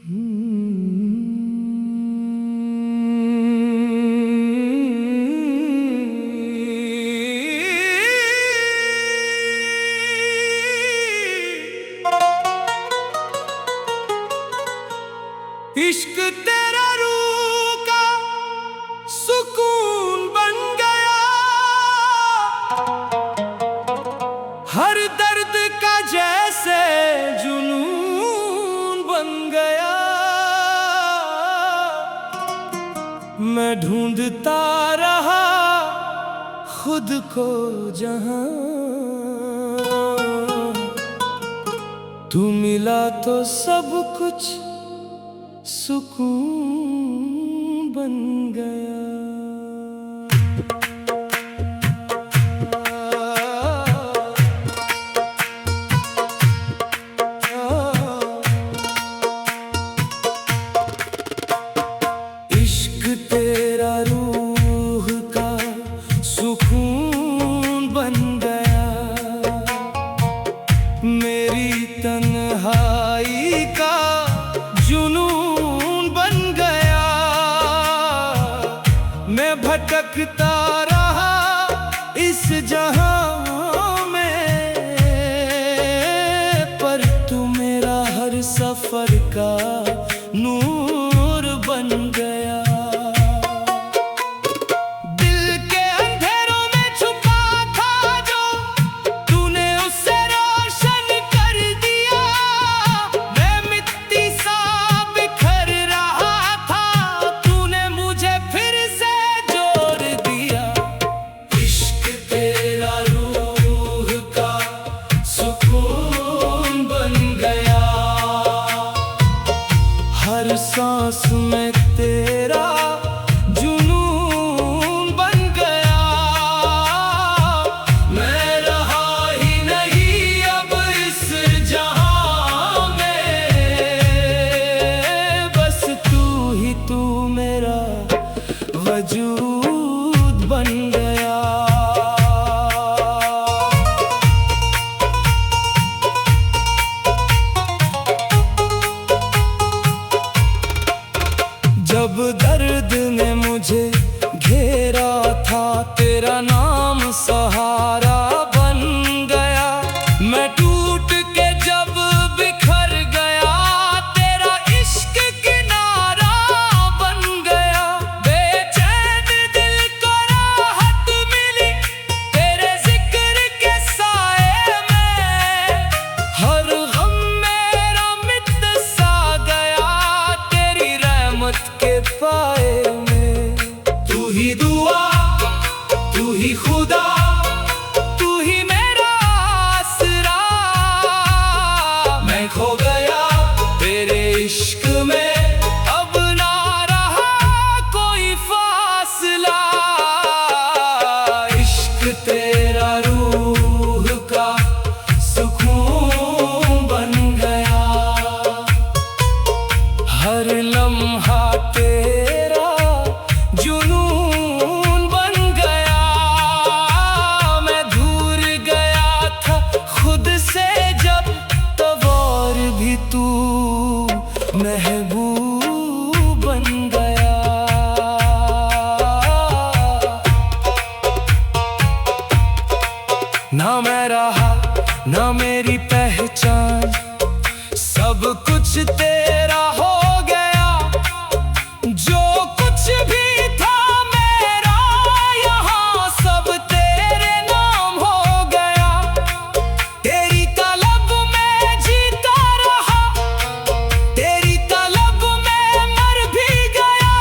इश्क तेरा रूह का सुकून बन गया, हर दर्द का जैसे जुनून बन गया। मैं ढूंढता रहा खुद को जहां, तू मिला तो सब कुछ सुकून बन गया। इश्क तेरा रूह का सुकून बन गया, मेरी तन्हाई का जुनून बन गया। मैं भटकता रहा इस जहां में, पर तू मेरा हर सफर का नूर बन गया। दिल के अंधेरों में छुपा था जो, तूने उसे रोशन कर दिया। मैं मिट्टी सा बिखर रहा था, तूने मुझे फिर से जोड़ दिया। इश्क तेरा रूह का सुकून बन गया, हर सांस में तेरा जुनून बन गया। मैं रहा ही नहीं अब इस जहां में, बस तू मेरा वजूद बन गया। जब दर्द ने मुझे घेरा था, तेरा नाम सहारा बन गया। मैं टूट के जब बिखर गया, तेरा इश्क किनारा बन गया। बेचैन दिल को राहत मिली तेरे जिक्र के साए में, हर गम मेरा मिट सा गया तेरी रहमत के पाए में। तू ही दुआ, तू ही खुदा, तू ही मेरा आसरा। मैं खो गया तेरे इश्क में, अब ना रहा कोई फासला। इश्क तेरा रूह का सुकून बन गया, हर लम्हा तेरा जुनून बन गया। मैं दूर गया था खुद से जब, तब और भी तू महबूब बन गया। ना मैं रहा ना मेरी पहचान, सब कुछ तेरा हो गया। जो कुछ भी था मेरा यहाँ, सब तेरे नाम हो गया। तेरी तलब में जीता रहा, तेरी तलब में मर भी गया।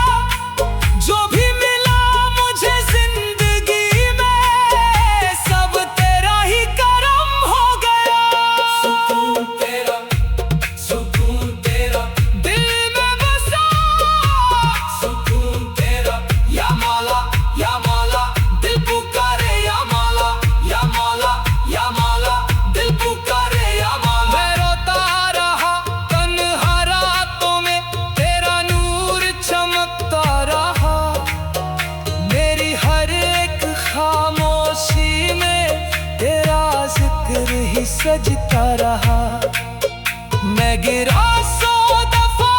जो भी मिला मुझे जिंदगी में, सब तेरा ही करम हो गया। सुकून तेरा दिल में बसा, सुकून तेरा या मौला दिल पुकारे या मौला, या मौला दिल पुकारे या मौला। मैं रोता रहा तन्हा रातों में, तेरा नूर चमकता रहा। मेरी हर एक खामोशी में तेरा जिक्र ही सजता रहा। मैं गिरा 100 दफा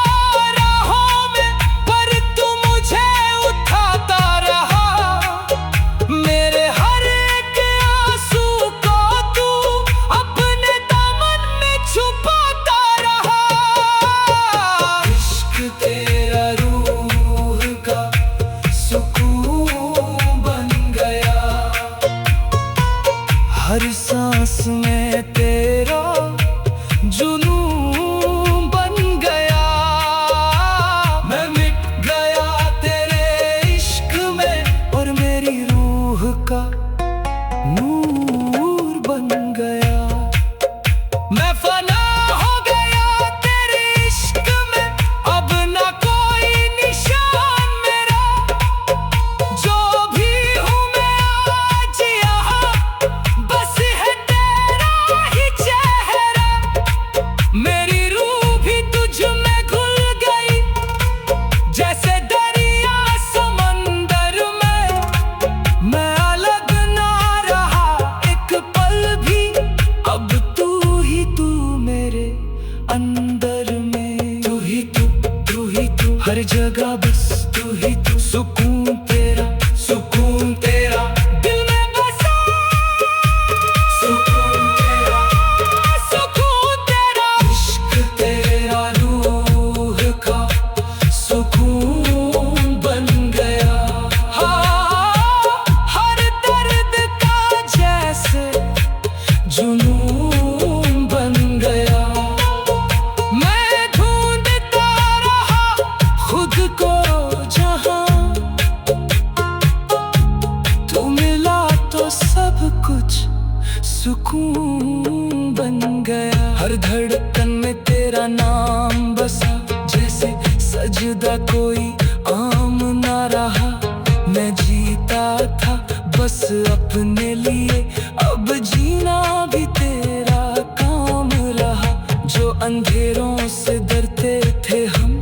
अंदर में तू ही तू हर जगह बस तू ही तू। सुकून तेरा दिल में बसा। सुकून तेरा इश्क तेरा रूह का सुकून बन गया। हाँ, हर दर्द का जैसे जुनून बन गया। मैं ढूंढता रहा खुद को जहां, तू मिला तो सब कुछ सुकून बन गया। हर धड़कन में तेरा नाम बसा, जैसे सजदा कोई आम ना रहा। मैं जीता था बस अपने लिए, अब जीना भी तेरा काम रहा। जो अंधेरों से डरते थे हम,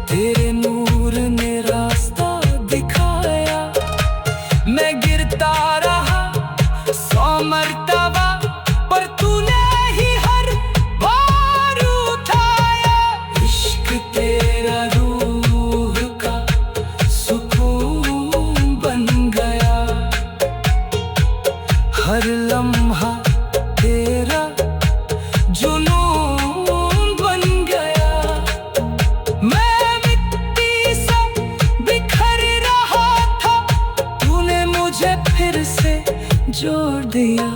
तेरे नूर ने रास्ता दिखाया। मैं गिरता रहा 100 मर्तबा, पर तूने ही हर बार उठाया। इश्क तेरा रूह का सुकून बन गया। हर लम्हा तेरा जुनून बन गया। मैं मिट्टी सा बिखर रहा था, तूने मुझे फिर से जोड़ दिया।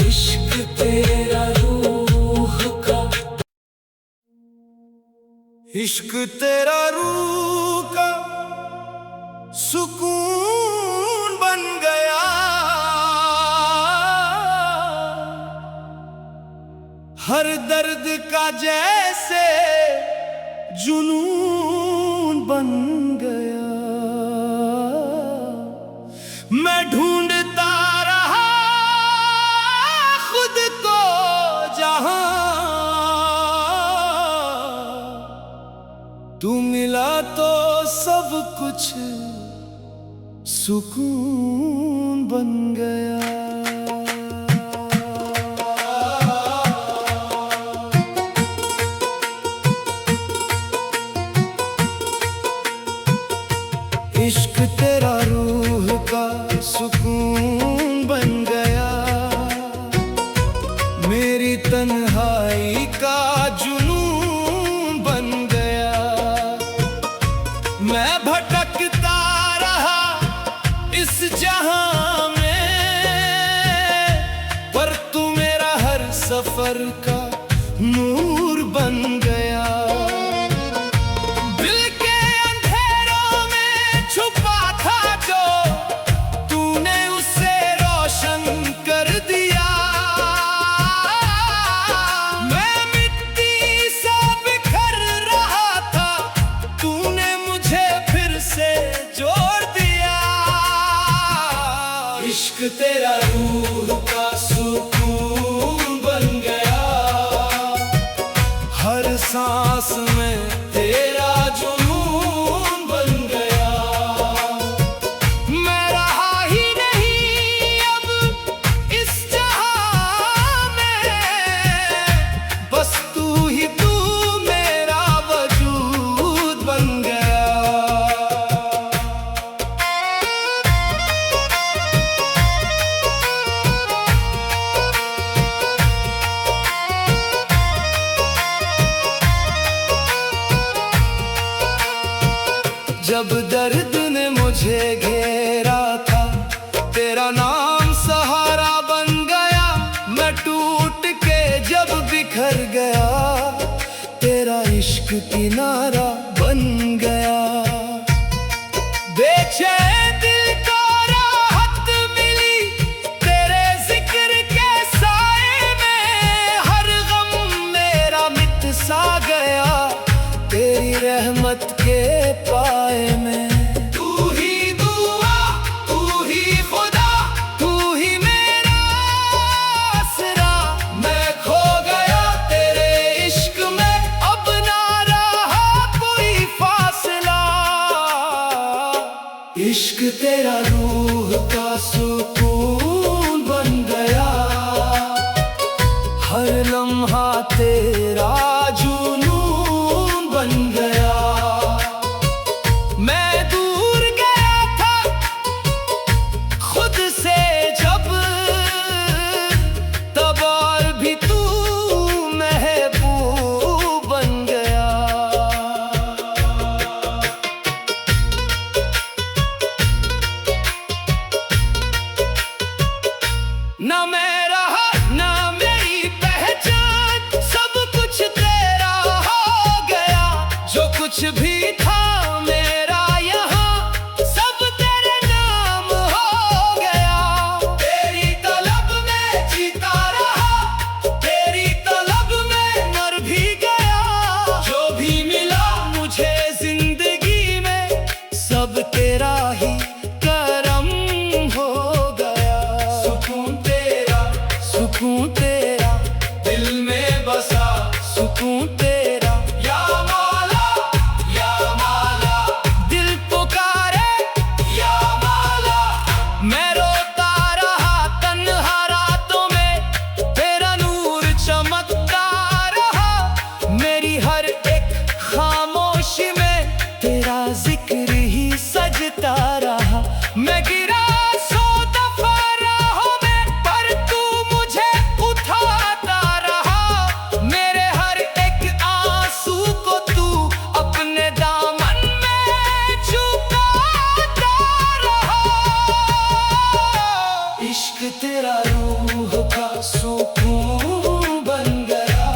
इश्क तेरा रूह का, इश्क तेरा रूह का सुकून बन गया। हर दर्द का जैसे जुनून बन गया। मैं ढूंढता रहा खुद को जहां, तू मिला तो सब कुछ सुकून बन गया। इश्क तेरा रूह का सुकून बन गया। मेरी तन्हाई का जुनून बन गया। मैं भटकता रहा इस जहां में, पर तू मेरा हर सफर का नूर बन गया। छुपा था जो तूने उसे रोशन कर दिया। मैं मिट्टी सा बिखर रहा था, तूने मुझे फिर से जोड़ दिया। इश्क तेरा रूह का सुकून बन गया। हर सांस में तेरा जुनून बन गया। मैं रहा ही नहीं अब इस जहां में, बस तू ही तू मेरा वजूद बन गया। जब दर्द ने मुझे घेरा था, तेरा नाम सहारा बन गया। मैं टूट के जब बिखर गया, तेरा इश्क किनारा बन गया। बेचैन दिल को राहत मिली तेरे जिक्र के साए में। हर गम मेरा मिट सा गया तेरी रहमत के पाए में। तू ही दुआ, तू ही खुदा, तू ही मेरा आसरा। मैं खो गया तेरे इश्क में, अब ना रहा कोई फासला। इश्क तेरा रूह का सुकून बन गया। हर लम्हा तेरा कुछ भी था मेरा यहाँ सब तेरे नाम हो गया। तेरी तलब में जीता रहा, तेरी तलब में मर भी गया। जो भी मिला मुझे जिंदगी में सब तेरा ही करम हो गया। सुकून तेरा दिल में बसा, सुकून तेरा या माला, या माला। दिल पुकारे या माला। मैं रोता रहा तन्हा रातों में, तेरा नूर चमकता रहा। मेरी हर एक खामोशी में तेरा जिक्र ही सजता रहा। मैं गिरा सौ दफा राहों में, पर तू मुझे उठाता रहा। मेरे हर एक आंसू को तू अपने दामन में छुपाता रहा। इश्क तेरा रूह का सुकून बन गया।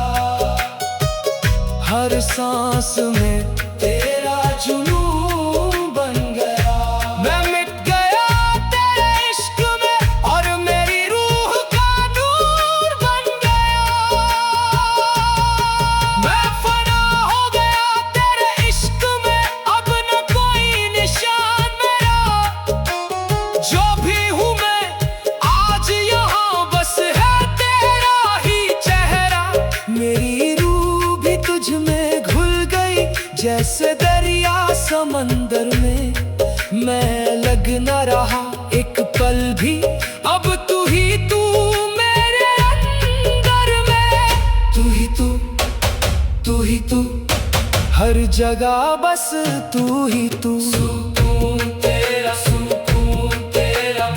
हर सांस में तेरा जुनून बन गया। मैं मिट गया तेरे इश्क में और मेरी रूह का नूर बन गया। मैं फना हो गया तेरे इश्क में, अब न कोई निशान मेरा। जो भी हूँ मैं आज यहाँ बस है तेरा ही चेहरा। मेरी रूह भी तुझ में घुल गई जैसे दरिया समंदर में। मैं लग न रहा एक पल भी, अब तू मेरे अंदर में। तू ही तू हर जगह बस तू ही तू। सुकून तेरा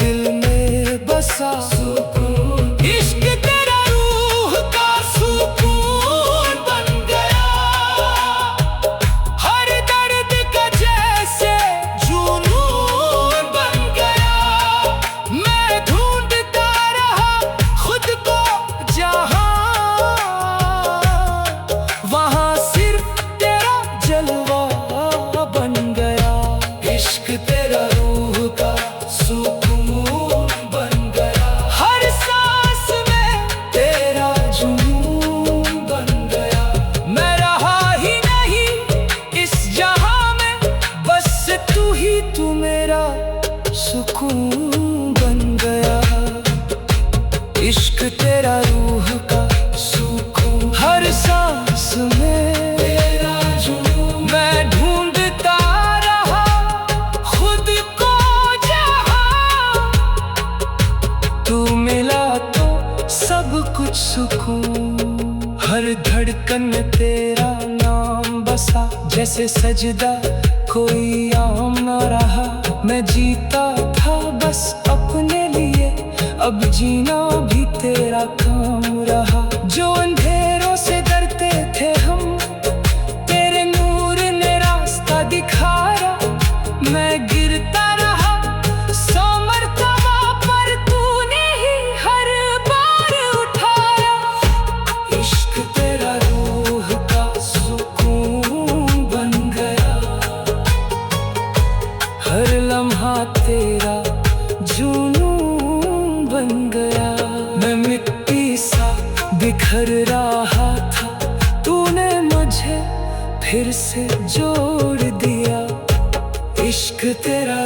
दिल में बसा, सुकून। इश्क तेरा रूह का सुकून बन गया। हर दर्द का जैसे जुनून बन गया। मैं ढूंढता रहा खुद को जहां, वहां सिर्फ तेरा जलवा बन गया। इश्क तेरा रूह का सुकून बन गया। हर सांस में तेरा जुनून बन गया। मैं रहा ही नहीं इस जहां में, बस तू मेरा सुकून बन गया। इश्क तेरा रूह का सुकून, हर सांस में तेरा जुनून। मैं ढूंढता रहा खुद को जहां, तू मिला तो सब कुछ सुकून। हर धड़कन में तेरा नाम बसा, जैसे सजदा कोई आम न रहा। मैं जीता था बस अपने लिए, अब जीना भी तेरा काम रहा। जो अंधेरों से डरते थे हम, तेरे नूर ने रास्ता दिखाया। मैं गिरता रहा 100 मरतबा, पर तूने ही हर बार उठाया। इश्क तेरा रूह का सुकून बन गया। हर लम्हा तेरा जुनून बन गया। मैं मिट्टी सा बिखर रहा था, तूने मुझे फिर से जोड़ दिया। इश्क तेरा